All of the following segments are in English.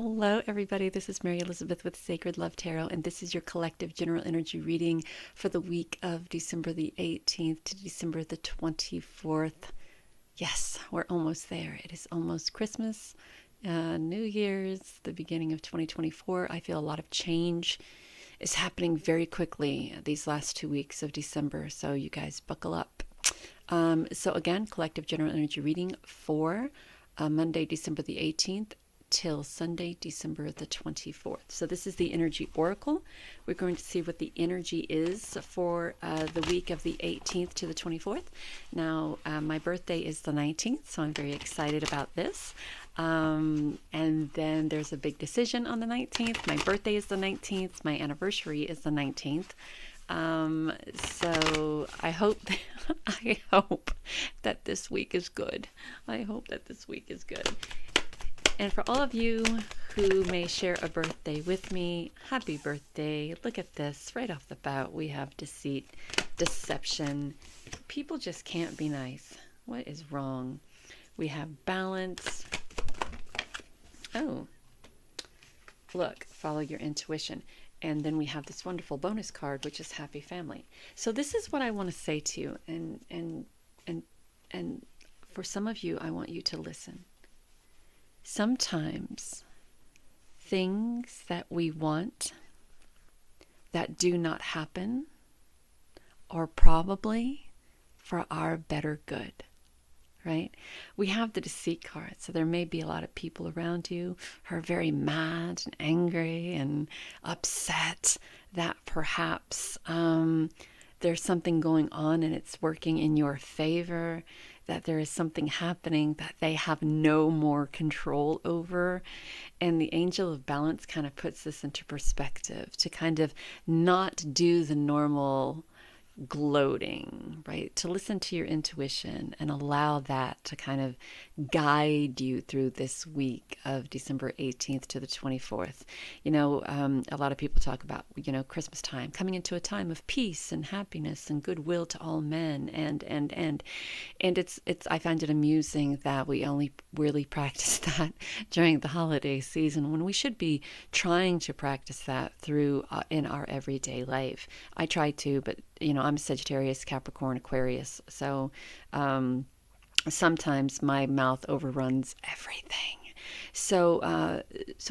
Hello, everybody. This is Mary Elizabeth with Sacred Love Tarot, and this is your collective general energy reading for the week of December the 18th to December the 24th. Yes, we're almost there. It is almost Christmas, New Year's, the beginning of 2024. I feel a lot of change is happening very quickly these last 2 weeks of December, so you guys buckle up. So again, collective general energy reading for Monday, December the 18th till Sunday, December the 24th. So this is the energy oracle. We're going to see what the energy is for the week of the 18th to the 24th. Now, my birthday is the 19th, so I'm very excited about this. And then there's a big decision on the 19th. My birthday is the 19th. My anniversary is the 19th. So I hope that this week is good. I hope that this week is good. And for all of you who may share a birthday with me, happy birthday. Look at this. Right off the bat, we have deceit, deception. People just can't be nice. What is wrong? We have balance. Oh, look, follow your intuition. And then we have this wonderful bonus card, which is happy family. So this is what I want to say to you. And for some of you, I want you to listen. Sometimes things that we want that do not happen are probably for our better good, right? We have the deceit card, so there may be a lot of people around you who are very mad and angry and upset that perhaps there's something going on and it's working in your favor, that there is something happening that they have no more control over. And the angel of balance kind of puts this into perspective to kind of not do the normal gloating, right? To listen to your intuition and allow that to kind of guide you through this week of December 18th to the 24th. You know, a lot of people talk about, Christmas time, coming into a time of peace and happiness and goodwill to all men. And it's I find it amusing that we only really practice that during the holiday season when we should be trying to practice that through in our everyday life. I try to, but I'm Sagittarius, Capricorn, Aquarius, so sometimes my mouth overruns everything. So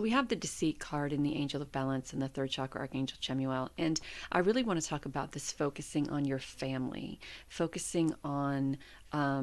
we have the deceit card in the Angel of Balance and the third chakra Archangel Chemuel, and I really want to talk about this focusing on your family, focusing on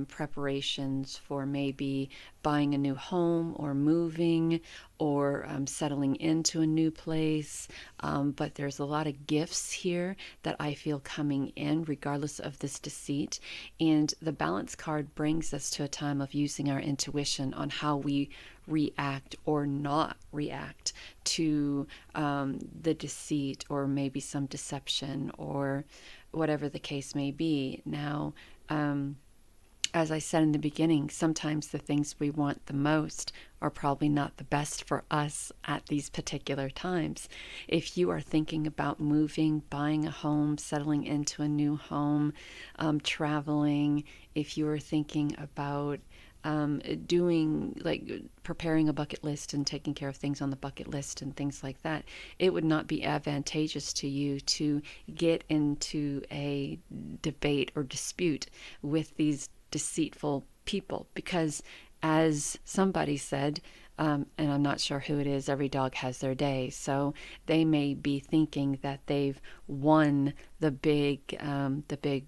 preparations for maybe buying a new home or moving or settling into a new place. But there's a lot of gifts here that I feel coming in regardless of this deceit. And the balance card brings us to a time of using our intuition on how we react or not react to the deceit or maybe some deception or whatever the case may be. Now, as I said in the beginning, sometimes the things we want the most are probably not the best for us at these particular times. If you are thinking about moving, buying a home, settling into a new home, traveling, if you are thinking about doing, like, preparing a bucket list and taking care of things on the bucket list and things like that, it would not be advantageous to you to get into a debate or dispute with these deceitful people, because as somebody said, and I'm not sure who it is, every dog has their day, so they may be thinking that they've won the big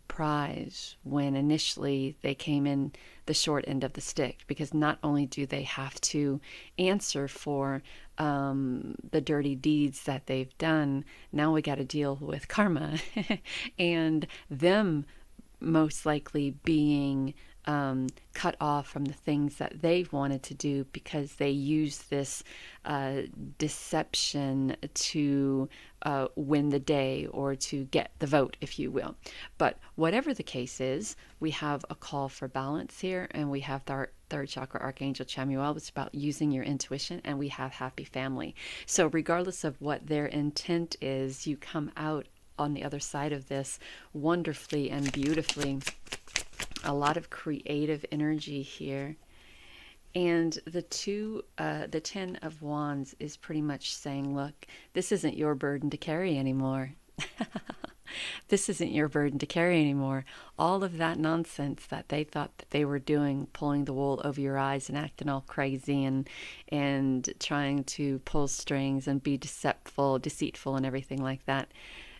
prize when initially they came in the short end of the stick, because not only do they have to answer for the dirty deeds that they've done, now we got to deal with karma and them most likely being cut off from the things that they've wanted to do because they use this deception to win the day or to get the vote, if you will. But whatever the case is, we have a call for balance here, and we have our third chakra Archangel Chamuel. It's about using your intuition, and we have happy family. So regardless of what their intent is, you come out on the other side of this wonderfully and beautifully. A lot of creative energy here. And the 10 of Wands is pretty much saying, look, this isn't your burden to carry anymore. This isn't your burden to carry anymore. All of that nonsense that they thought that they were doing, pulling the wool over your eyes and acting all crazy and trying to pull strings and be deceitful and everything like that.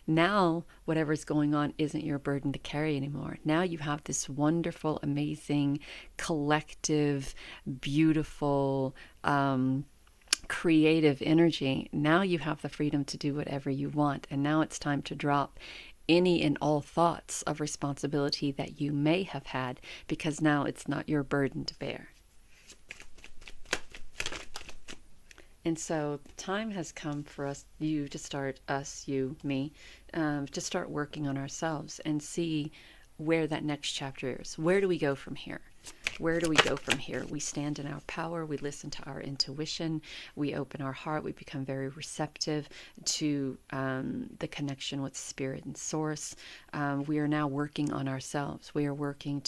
Now, whatever's going on isn't your burden to carry anymore. Now you have this wonderful, amazing, collective, beautiful, creative energy. Now you have the freedom to do whatever you want. And now it's time to drop any and all thoughts of responsibility that you may have had, because now it's not your burden to bear. And so time has come for us, me, to start working on ourselves and see where that next chapter is. Where do we go from here? Where do we go from here? We stand in our power. We listen to our intuition. We open our heart. We become very receptive to the connection with spirit and source. We are now working on ourselves. We are working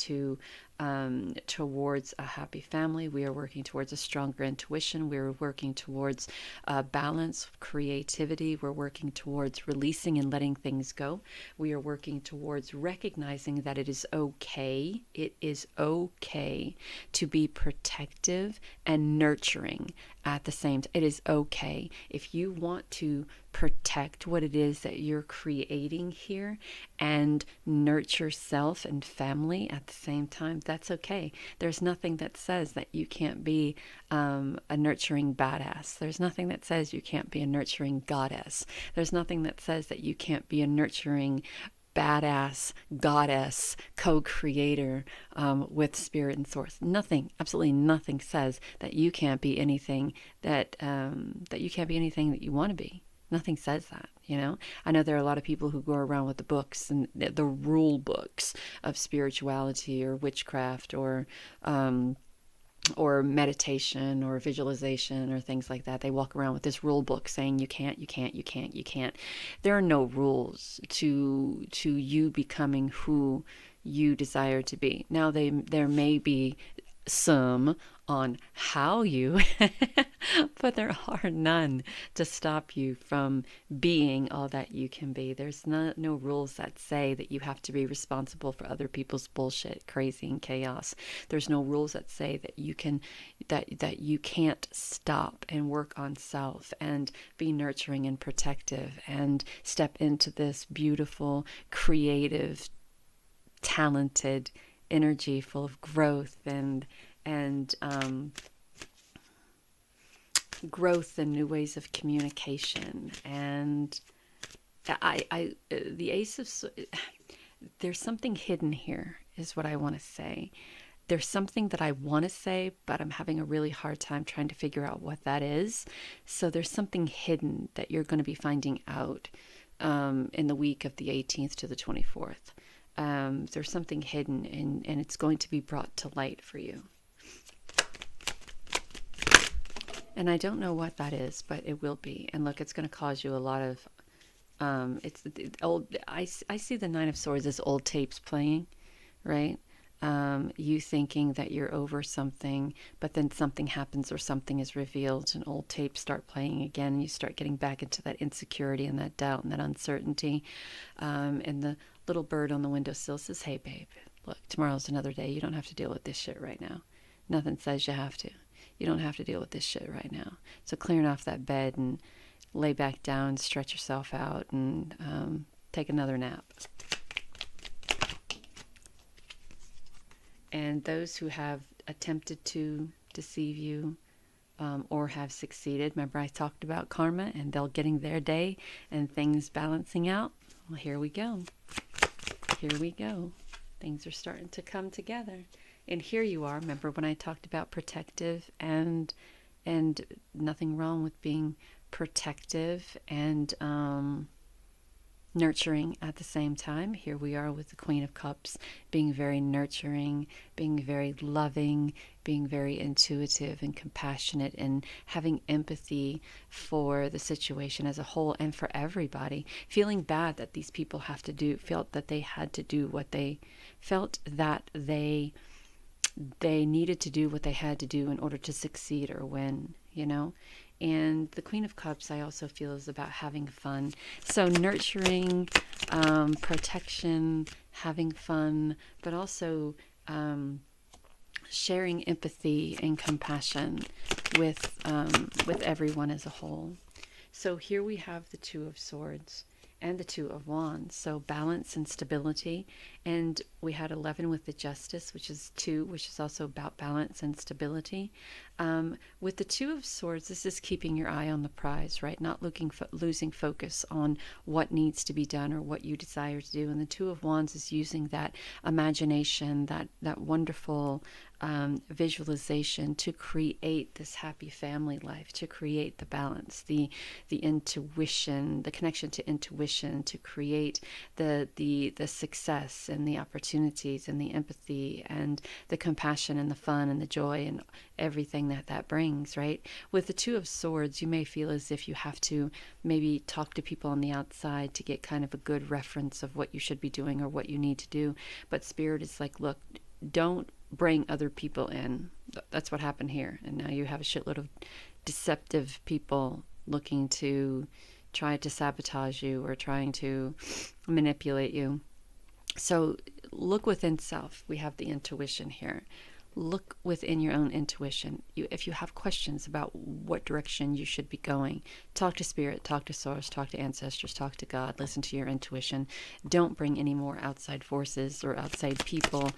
towards a happy family. We are working towards a stronger intuition. We are working towards balance, creativity. We're working towards releasing and letting things go. We are working towards recognizing that it is okay. It is okay to be protective and nurturing at the same time. It is okay. If you want to protect what it is that you're creating here and nurture self and family at the same time, that's okay. There's nothing that says that you can't be a nurturing badass. There's nothing that says you can't be a nurturing goddess. There's nothing that says that you can't be a nurturing badass goddess co-creator with spirit and source. Nothing, absolutely nothing says that you can't be anything that you can't be anything that you want to be. Nothing says that, you know. I know there are a lot of people who go around with the books and the rule books of spirituality or witchcraft or meditation or visualization or things like that. They walk around with this rule book saying you can't, you can't, you can't, you can't. There are no rules to you becoming who you desire to be. Now there may be some on how you, but there are none to stop you from being all that you can be. There's no rules that say that you have to be responsible for other people's bullshit, crazy, and chaos. There's no rules that say that you can, that you can't stop and work on self and be nurturing and protective and step into this beautiful, creative, talented energy full of growth and growth and new ways of communication. And the Ace of there's something hidden here is what I want to say. There's something that I want to say, but I'm having a really hard time trying to figure out what that is. So there's something hidden that you're going to be finding out in the week of the 18th to the 24th. There's something hidden and it's going to be brought to light for you. And I don't know what that is, but it will be. And look, it's going to cause you a lot of, it's the old, I see the Nine of Swords as old tapes playing, right? You thinking that you're over something, but then something happens or something is revealed and old tapes start playing again and you start getting back into that insecurity and that doubt and that uncertainty. And the little bird on the windowsill says, hey babe, look, tomorrow's another day. You don't have to deal with this shit right now. Nothing says you have to. You don't have to deal with this shit right now. So clearing off that bed and lay back down, stretch yourself out and take another nap. And those who have attempted to deceive you or have succeeded, remember I talked about karma and they're getting their day and things balancing out. Well, here we go. Here we go. Things are starting to come together. And here you are. Remember when I talked about protective and nothing wrong with being protective and nurturing at the same time. Here we are with the Queen of Cups, being very nurturing, being very loving, being very intuitive and compassionate, and having empathy for the situation as a whole and for everybody. Feeling bad that these people felt that they had to do what they felt that they they needed to do what they had to do in order to succeed or win, you know? And the Queen of Cups, I also feel, is about having fun. So nurturing, protection, having fun, but also sharing empathy and compassion with everyone as a whole. So here we have the Two of Swords and the Two of Wands. So balance and stability. And we had 11 with the Justice, which is 2, which is also about balance and stability. With the Two of Swords, this is keeping your eye on the prize, right? Not losing focus on what needs to be done or what you desire to do. And the Two of Wands is using that imagination, that wonderful visualization to create this happy family life, to create the balance, the intuition, the connection to intuition, to create the success and the opportunities and the empathy and the compassion and the fun and the joy and everything that brings, right? With the Two of Swords, you may feel as if you have to maybe talk to people on the outside to get kind of a good reference of what you should be doing or what you need to do. But Spirit is like, look, don't bring other people in. That's what happened here. And now you have a shitload of deceptive people looking to try to sabotage you or trying to manipulate you. So look within self. We have the intuition here. Look within your own intuition. If you have questions about what direction you should be going, talk to Spirit, talk to Source, talk to ancestors, talk to God, listen to your intuition. Don't bring any more outside forces or outside people,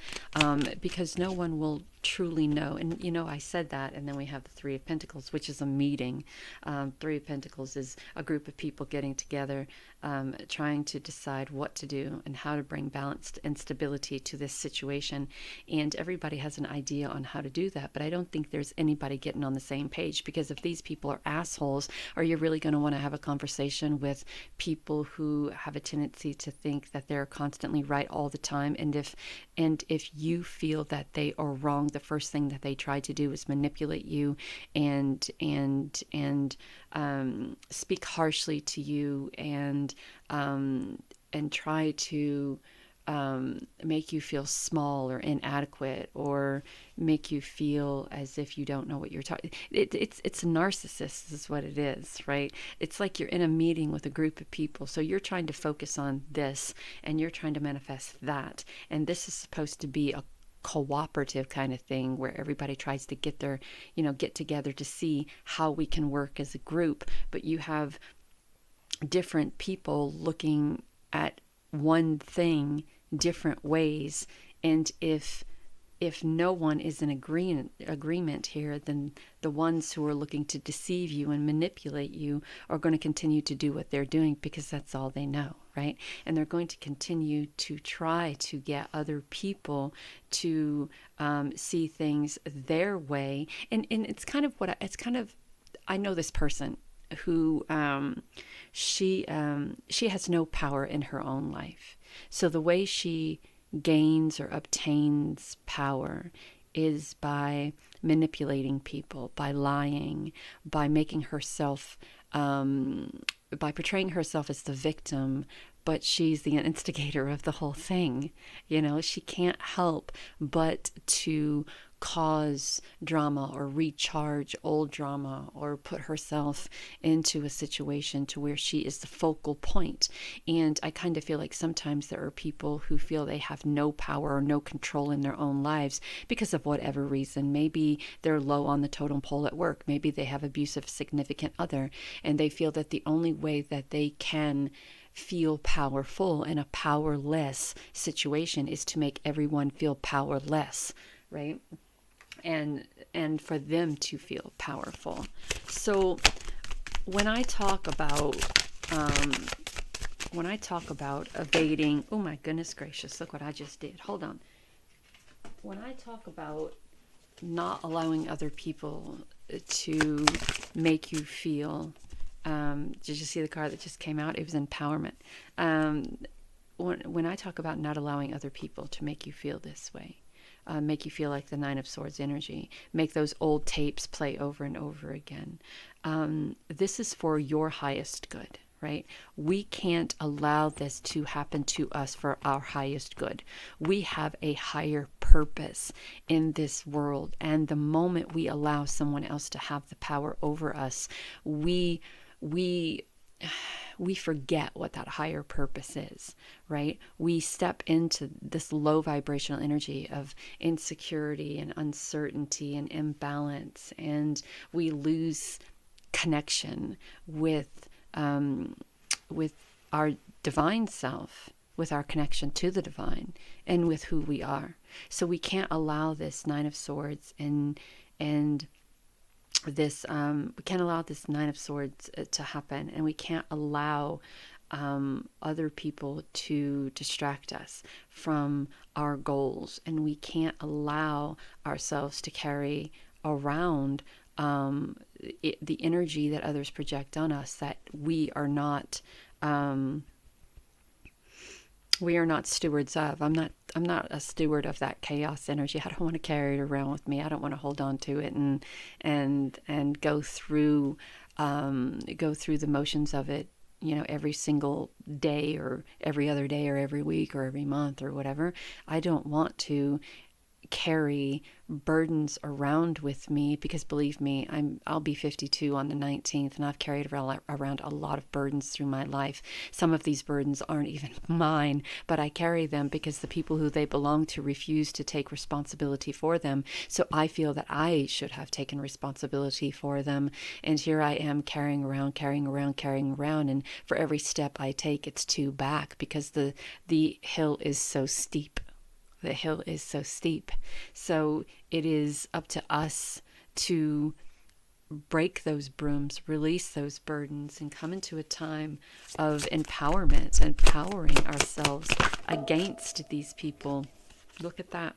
because no one will truly know. And, you know, I said that, and then we have the Three of Pentacles, which is a meeting. Three of Pentacles is a group of people getting together, trying to decide what to do and how to bring balance and stability to this situation. And everybody has an idea on how to do that, but I don't think there's anybody getting on the same page, because if these people are assholes, are you really going to want to have a conversation with people who have a tendency to think that they're constantly right all the time? And if you feel that they are wrong, the first thing that they try to do is manipulate you and speak harshly to you and try to make you feel small or inadequate, or make you feel as if you don't know what you're talking. It's a narcissist is what it is, right? It's like you're in a meeting with a group of people, so you're trying to focus on this and you're trying to manifest that, and this is supposed to be a cooperative kind of thing where everybody tries to get together to see how we can work as a group. But you have different people looking at one thing different ways, and if no one is in agreement here, then the ones who are looking to deceive you and manipulate you are going to continue to do what they're doing, because that's all they know, right? And they're going to continue to try to get other people to see things their way. And it's kind of I know this person who she has no power in her own life. So the way she gains or obtains power is by manipulating people, by lying, by making herself, by portraying herself as the victim, but she's the instigator of the whole thing. You know, she can't help but to cause drama or recharge old drama, or put herself into a situation to where she is the focal point. And I kind of feel like sometimes there are people who feel they have no power or no control in their own lives because of whatever reason. Maybe they're low on the totem pole at work. Maybe they have abusive significant other, and they feel that the only way that they can feel powerful in a powerless situation is to make everyone feel powerless, right? And for them to feel powerful. So when I talk about evading, oh my goodness gracious, look what I just did. Hold on. When I talk about not allowing other people to make you feel, did you see the card that just came out? It was empowerment. When I talk about not allowing other people to make you feel this way, make you feel like the Nine of Swords energy, make those old tapes play over and over again. This is for your highest good, right? We can't allow this to happen to us for our highest good. We have a higher purpose in this world. And the moment we allow someone else to have the power over us, we forget what that higher purpose is, right? We step into this low vibrational energy of insecurity and uncertainty and imbalance, and we lose connection with our divine self, with our connection to the divine, and with who we are. So we can't allow this Nine of Swords and this we can't allow this Nine of Swords to happen, and we can't allow other people to distract us from our goals, and we can't allow ourselves to carry around the energy that others project on us, that we are not stewards of. I'm not a steward of that chaos energy. I don't want to carry it around with me. I don't want to hold on to it and go through the motions of it, every single day or every other day or every week or every month or whatever. I don't want to carry burdens around with me, because believe me, I'll be 52 on the 19th, and I've carried around a lot of burdens through my life. Some of these burdens aren't even mine, but I carry them because the people who they belong to refuse to take responsibility for them. So I feel that I should have taken responsibility for them, and here I am carrying around, and for every step I take, it's two back, because the hill is so steep. The hill is so steep. So it is up to us to break those brooms, release those burdens, and come into a time of empowerment, empowering ourselves against these people. Look at that.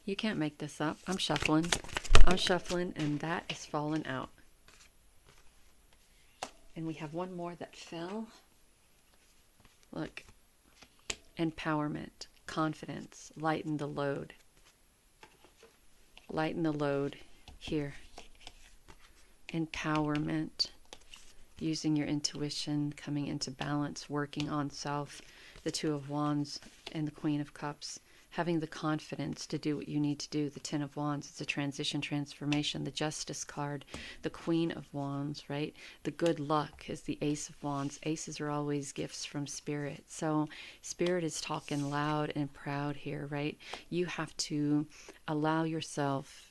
You can't make this up. I'm shuffling, and that is falling out. And we have one more that fell. Look. Empowerment. Confidence. Lighten the load. Lighten the load here. Empowerment. Using your intuition, coming into balance, working on self. The Two of Wands and the Queen of Cups. Having the confidence to do what you need to do. The Ten of Wands, it's a transition, transformation. The Justice card, the Queen of Wands, right? The good luck is the Ace of Wands. Aces are always gifts from Spirit. So Spirit is talking loud and proud here, right? You have to allow yourself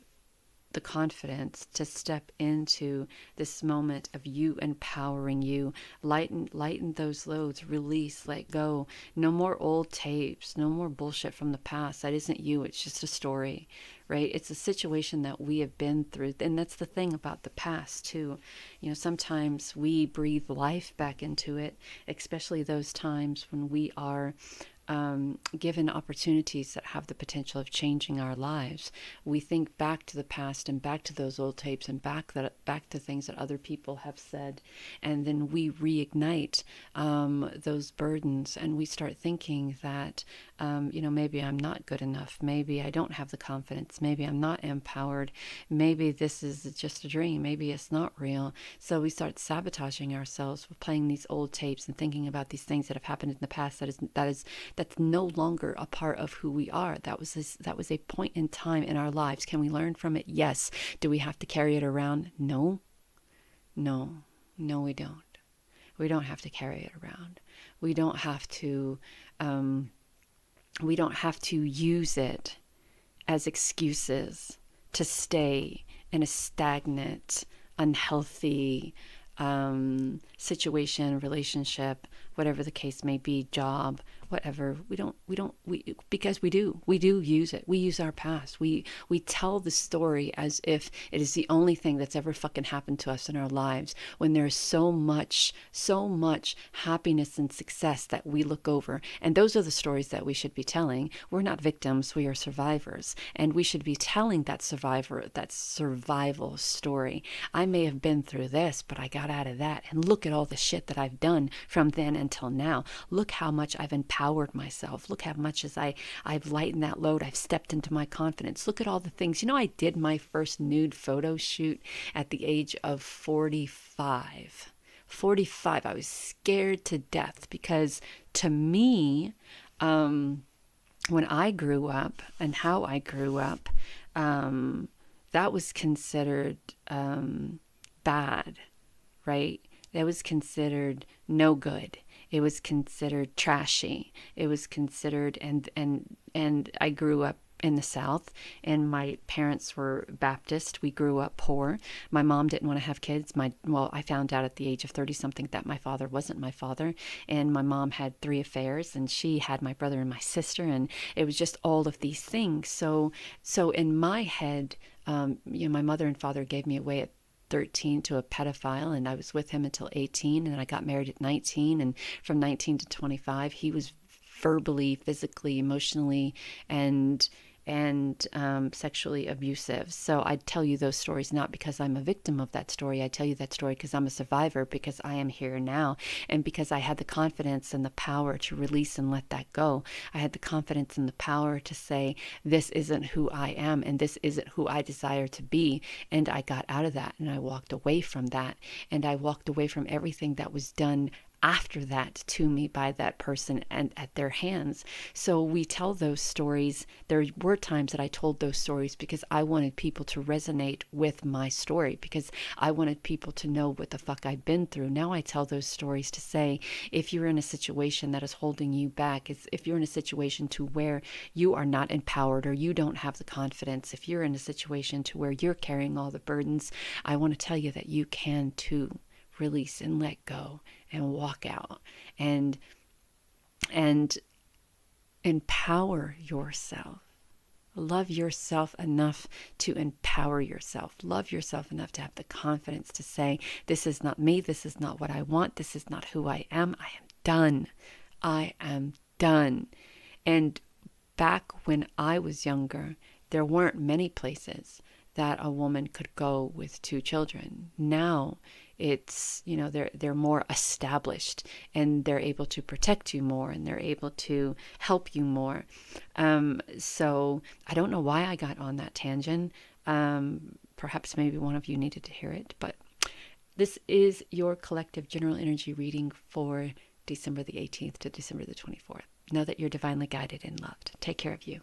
the confidence to step into this moment of you empowering you. Lighten those loads, release, let go. No more old tapes, no more bullshit from the past. That isn't you, it's just a story, right? It's a situation that we have been through. And that's the thing about the past too. Sometimes we breathe life back into it, especially those times when we are given opportunities that have the potential of changing our lives. We think back to the past and back to those old tapes and back to things that other people have said, and then we reignite those burdens, and we start thinking that maybe I'm not good enough, maybe I don't have the confidence, maybe I'm not empowered, maybe this is just a dream, maybe it's not real. So we start sabotaging ourselves with playing these old tapes and thinking about these things that have happened in the past that's no longer a part of who we are. That was a point in time in our lives. Can we learn from it? Yes. Do we have to carry it around? No, we don't. We don't have to carry it around. We don't have to use it as excuses to stay in a stagnant, unhealthy situation, relationship, whatever the case may be, job, whatever. Because we do use it. We use our past. We tell the story as if it is the only thing that's ever fucking happened to us in our lives, when there's so much happiness and success that we look over. And those are the stories that we should be telling. We're not victims, we are survivors. And we should be telling that survival story. I may have been through this, but I got out of that. And look at all the shit that I've done from then until now. Look how much I've empowered myself. Look how much as I've lightened that load. I've stepped into my confidence. Look at all the things. I did my first nude photo shoot at the age of 45. 45, I was scared to death because to me, when I grew up and how I grew up, that was considered bad, right? That was considered no good. It was considered trashy. It was considered, and I grew up in the South, and my parents were Baptist. We grew up poor. My mom didn't want to have kids. I found out at the age of 30 something that my father wasn't my father, and my mom had 3 affairs, and she had my brother and my sister, and it was just all of these things. So in my head, my mother and father gave me away at 13 to a pedophile, and I was with him until 18, and I got married at 19, and from 19 to 25 he was verbally, physically, emotionally, and sexually abusive. So I tell you those stories not because I'm a victim of that story. I tell you that story because I'm a survivor, because I am here now, and because I had the confidence and the power to release and let that go. I had the confidence and the power to say, this isn't who I am, and this isn't who I desire to be. And I got out of that, and I walked away from that, and I walked away from everything that was done after that to me by that person and at their hands. So we tell those stories. There were times that I told those stories because I wanted people to resonate with my story, because I wanted people to know what the fuck I've been through. Now I tell those stories to say, if you're in a situation that is holding you back, if you're in a situation to where you are not empowered or you don't have the confidence, if you're in a situation to where you're carrying all the burdens, I want to tell you that you can too. Release and let go and walk out and empower yourself. Love yourself enough to empower yourself. Love yourself enough to have the confidence to say, this is not me, this is not what I want, this is not who I am done. I am done. And back when I was younger, there weren't many places that a woman could go with 2 children. Now it's, they're more established, and they're able to protect you more, and they're able to help you more. So I don't know why I got on that tangent. Perhaps maybe one of you needed to hear it, but this is your collective general energy reading for December the 18th to December the 24th. Know that you're divinely guided and loved. Take care of you.